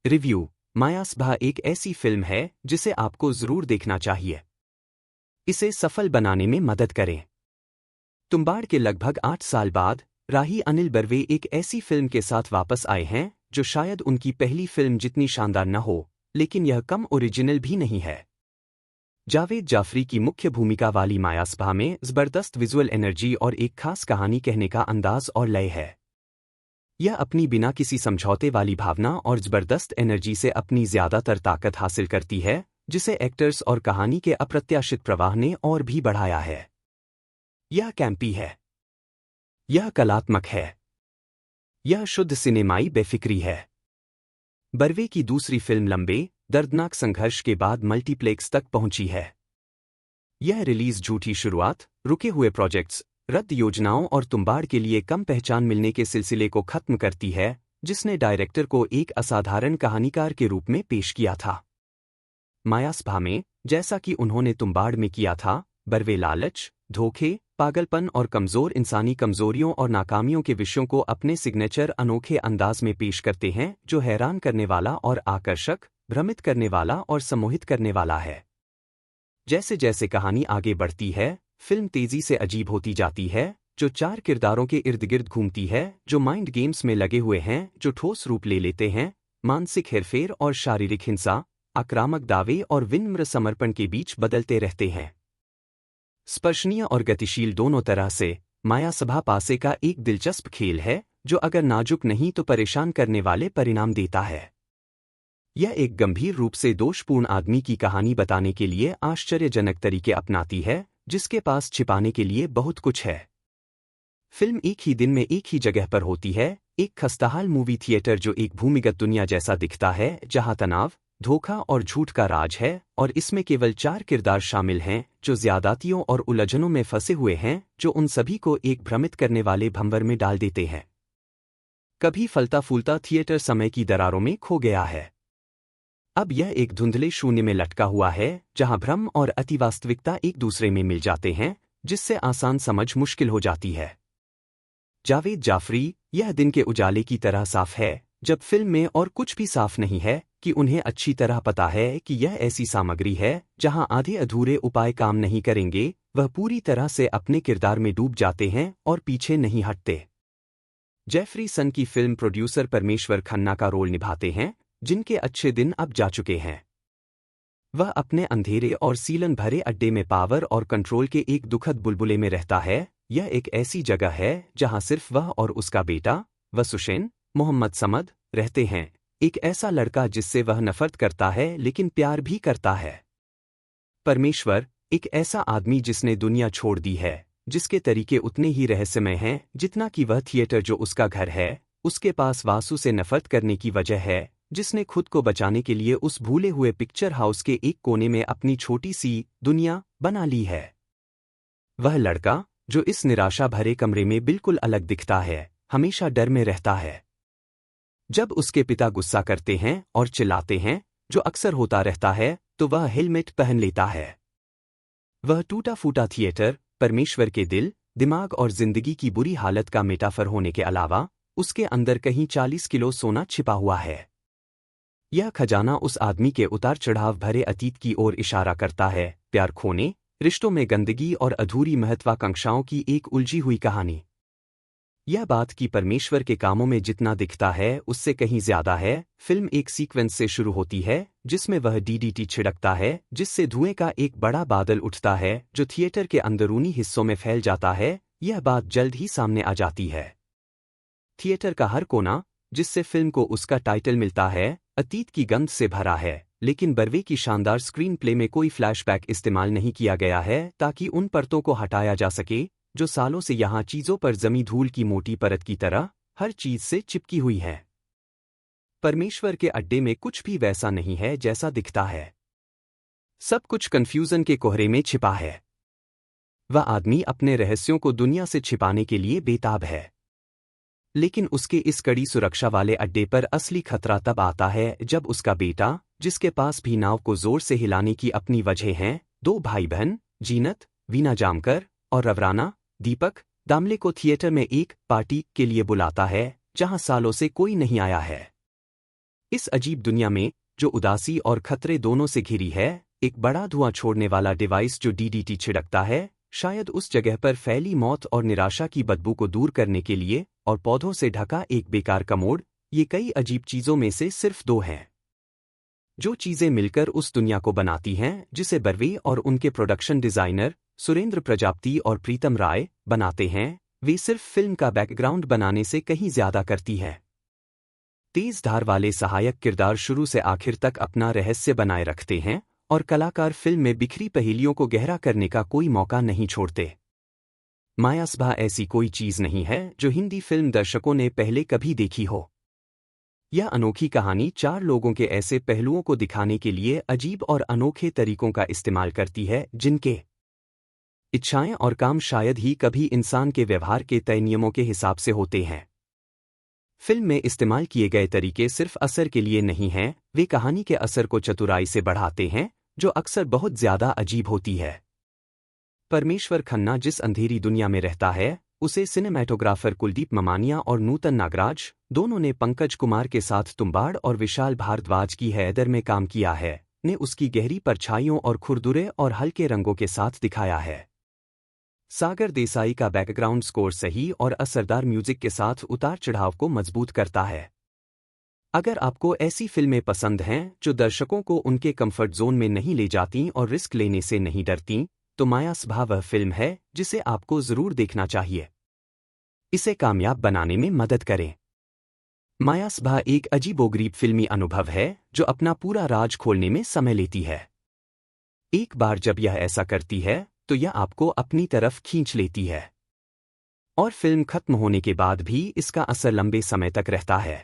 Review. मायासभा एक ऐसी film है जिसे आपको जरूर देखना चाहिए। इसे सफल बनाने में मदद करें। तुम्बाड़ के लगभग 8 साल बाद राही अनिल बर्वे एक ऐसी फिल्म के साथ वापस आए हैं जो शायद उनकी पहली फिल्म जितनी शानदार न हो, लेकिन यह कम ओरिजिनल भी नहीं है। जावेद जाफरी की मुख्य भूमिका वाली मायासभा में जबरदस्त विजुअल एनर्जी और एक खास कहानी कहने का अंदाज और लय है। यह अपनी बिना किसी समझौते वाली भावना और जबरदस्त एनर्जी से अपनी ज्यादातर ताकत हासिल करती है, जिसे एक्टर्स और कहानी के अप्रत्याशित प्रवाह ने और भी बढ़ाया है। यह कैंपी है। यह कलात्मक है। यह शुद्ध सिनेमाई बेफिक्री है। बर्वे की दूसरी फिल्म लंबे, दर्दनाक संघर्ष के बाद मल्टीप्लेक्स तक पहुंची है। यह रिलीज झूठी शुरुआत, रुके हुए प्रोजेक्ट्स, रद्द योजनाओं और तुम्बाड़ के लिए कम पहचान मिलने के सिलसिले को खत्म करती है, जिसने डायरेक्टर को एक असाधारण कहानीकार के रूप में पेश किया था। मायासभा में, जैसा कि उन्होंने तुम्बाड़ में किया था, बर्वे लालच, धोखे, पागलपन और कमजोर इंसानी कमजोरियों और नाकामियों के विषयों को अपने सिग्नेचर अनोखे अंदाज में पेश करते हैं, जो हैरान करने वाला और आकर्षक, भ्रमित करने वाला और सम्मोहित करने वाला है। जैसे जैसे कहानी आगे बढ़ती है, फिल्म तेजी से अजीब होती जाती है, जो 4 किरदारों के इर्द गिर्द घूमती है, जो माइंड गेम्स में लगे हुए हैं, जो ठोस रूप ले लेते हैं, मानसिक हेरफेर और शारीरिक हिंसा, आक्रामक दावे और विनम्र समर्पण के बीच बदलते रहते हैं। स्पर्शनीय और गतिशील दोनों तरह से, मायासभा पासे का एक दिलचस्प खेल है, जो अगर नाजुक नहीं तो परेशान करने वाले परिणाम देता है। यह एक गंभीर रूप से दोषपूर्ण आदमी की कहानी बताने के लिए आश्चर्यजनक तरीके अपनाती है, जिसके पास छिपाने के लिए बहुत कुछ है। फिल्म एक ही दिन में एक ही जगह पर होती है, एक खस्ताहाल मूवी थिएटर जो एक भूमिगत दुनिया जैसा दिखता है, जहां तनाव, धोखा और झूठ का राज है, और इसमें केवल 4 किरदार शामिल हैं, जो ज्यादतियों और उलझनों में फंसे हुए हैं, जो उन सभी को एक भ्रमित करने वाले भंवर में डाल देते हैं। कभी फलता फूलता थिएटर समय की दरारों में खो गया है। अब यह एक धुंधले शून्य में लटका हुआ है, जहां भ्रम और अतिवास्तविकता एक दूसरे में मिल जाते हैं, जिससे आसान समझ मुश्किल हो जाती है। जावेद जाफरी, यह दिन के उजाले की तरह साफ है, जब फिल्म में और कुछ भी साफ नहीं है, कि उन्हें अच्छी तरह पता है कि यह ऐसी सामग्री है, जहां आधे अधूरे उपाय काम नहीं करेंगे, वह पूरी तरह से अपने किरदार में डूब जाते हैं और पीछे नहीं हटते। जेफरी सन की फिल्म प्रोड्यूसर परमेश्वर खन्ना का रोल निभाते हैं, जिनके अच्छे दिन अब जा चुके हैं। वह अपने अंधेरे और सीलन भरे अड्डे में पावर और कंट्रोल के एक दुखद बुलबुले में रहता है। यह एक ऐसी जगह है जहां सिर्फ वह और उसका बेटा, वसुशेन, मोहम्मद समद, रहते हैं, एक ऐसा लड़का जिससे वह नफरत करता है लेकिन प्यार भी करता है। परमेश्वर, एक ऐसा आदमी जिसने दुनिया छोड़ दी है, जिसके तरीके उतने ही रहस्यमय हैं जितना कि वह थिएटर जो उसका घर है, उसके पास वासु से नफरत करने की वजह है, जिसने खुद को बचाने के लिए उस भूले हुए पिक्चर हाउस के एक कोने में अपनी छोटी सी दुनिया बना ली है। वह लड़का, जो इस निराशा भरे कमरे में बिल्कुल अलग दिखता है, हमेशा डर में रहता है। जब उसके पिता गुस्सा करते हैं और चिल्लाते हैं, जो अक्सर होता रहता है, तो वह हेलमेट पहन लेता है। वह टूटा फूटा थिएटर, परमेश्वर के दिल, दिमाग और जिंदगी की बुरी हालत का मेटाफर होने के अलावा, उसके अंदर कहीं 40 किलो सोना छिपा हुआ है। यह खजाना उस आदमी के उतार चढ़ाव भरे अतीत की ओर इशारा करता है, प्यार खोने, रिश्तों में गंदगी और अधूरी महत्वाकांक्षाओं की एक उलझी हुई कहानी। यह बात कि परमेश्वर के कामों में जितना दिखता है उससे कहीं ज्यादा है। फिल्म एक सीक्वेंस से शुरू होती है, जिसमें वह डीडीटी छिड़कता है, जिससे धुएं का एक बड़ा बादल उठता है, जो थिएटर के अंदरूनी हिस्सों में फैल जाता है। यह बात जल्द ही सामने आ जाती है। थिएटर का हर कोना, जिससे फिल्म को उसका टाइटल मिलता है, अतीत की गंध से भरा है, लेकिन बर्वे की शानदार स्क्रीन प्ले में कोई फ्लैशबैक इस्तेमाल नहीं किया गया है ताकि उन परतों को हटाया जा सके, जो सालों से यहाँ चीजों पर जमी धूल की मोटी परत की तरह हर चीज से चिपकी हुई है। परमेश्वर के अड्डे में कुछ भी वैसा नहीं है जैसा दिखता है। सब कुछ कंफ्यूजन के कोहरे में छिपा है। वह आदमी अपने रहस्यों को दुनिया से छिपाने के लिए बेताब है, लेकिन उसके इस कड़ी सुरक्षा वाले अड्डे पर असली खतरा तब आता है जब उसका बेटा, जिसके पास भी नाव को जोर से हिलाने की अपनी वजह हैं, 2 भाई बहन, जीनत, वीना जामकर और रवराना, दीपक, दामले को थिएटर में एक पार्टी के लिए बुलाता है, जहां सालों से कोई नहीं आया है। इस अजीब दुनिया में, जो उदासी और खतरे दोनों से घिरी है, एक बड़ा धुआं छोड़ने वाला डिवाइस जो डीडीटी छिड़कता है, शायद उस जगह पर फैली मौत और निराशा की बदबू को दूर करने के लिए, और पौधों से ढका एक बेकार कमोड, ये कई अजीब चीजों में से सिर्फ दो हैं। जो चीजें मिलकर उस दुनिया को बनाती हैं जिसे बर्वे और उनके प्रोडक्शन डिजाइनर सुरेंद्र प्रजापति और प्रीतम राय बनाते हैं, वे सिर्फ फिल्म का बैकग्राउंड बनाने से कहीं ज्यादा करती है। तेज धार वाले सहायक किरदार शुरू से आखिर तक अपना रहस्य बनाए रखते हैं, और कलाकार फिल्म में बिखरी पहेलियों को गहरा करने का कोई मौका नहीं छोड़ते। मायासभा ऐसी कोई चीज नहीं है जो हिंदी फिल्म दर्शकों ने पहले कभी देखी हो। यह अनोखी कहानी चार लोगों के ऐसे पहलुओं को दिखाने के लिए अजीब और अनोखे तरीकों का इस्तेमाल करती है जिनके इच्छाएं और काम शायद ही कभी इंसान के व्यवहार के तय नियमों के हिसाब से होते हैं। फिल्म में इस्तेमाल किए गए तरीके सिर्फ असर के लिए नहीं हैं, वे कहानी के असर को चतुराई से बढ़ाते हैं, जो अक्सर बहुत ज्यादा अजीब होती है। परमेश्वर खन्ना जिस अंधेरी दुनिया में रहता है, उसे सिनेमैटोग्राफर कुलदीप ममानिया और नूतन नागराज, दोनों ने पंकज कुमार के साथ तुम्बाड़ और विशाल भारद्वाज की हैदर में काम किया है, ने उसकी गहरी परछाइयों और खुरदुरे और हल्के रंगों के साथ दिखाया है। सागर देसाई का बैकग्राउंड स्कोर सही और असरदार म्यूजिक के साथ उतार चढ़ाव को मजबूत करता है। अगर आपको ऐसी फिल्में पसंद हैं जो दर्शकों को उनके कंफर्ट जोन में नहीं ले जाती और रिस्क लेने से नहीं डरती, तो मायासभा वह फिल्म है जिसे आपको जरूर देखना चाहिए। इसे कामयाब बनाने में मदद करें। मायासभा एक अजीबोगरीब फिल्मी अनुभव है जो अपना पूरा राज खोलने में समय लेती है। एक बार जब यह ऐसा करती है, तो यह आपको अपनी तरफ खींच लेती है, और फिल्म खत्म होने के बाद भी इसका असर लंबे समय तक रहता है।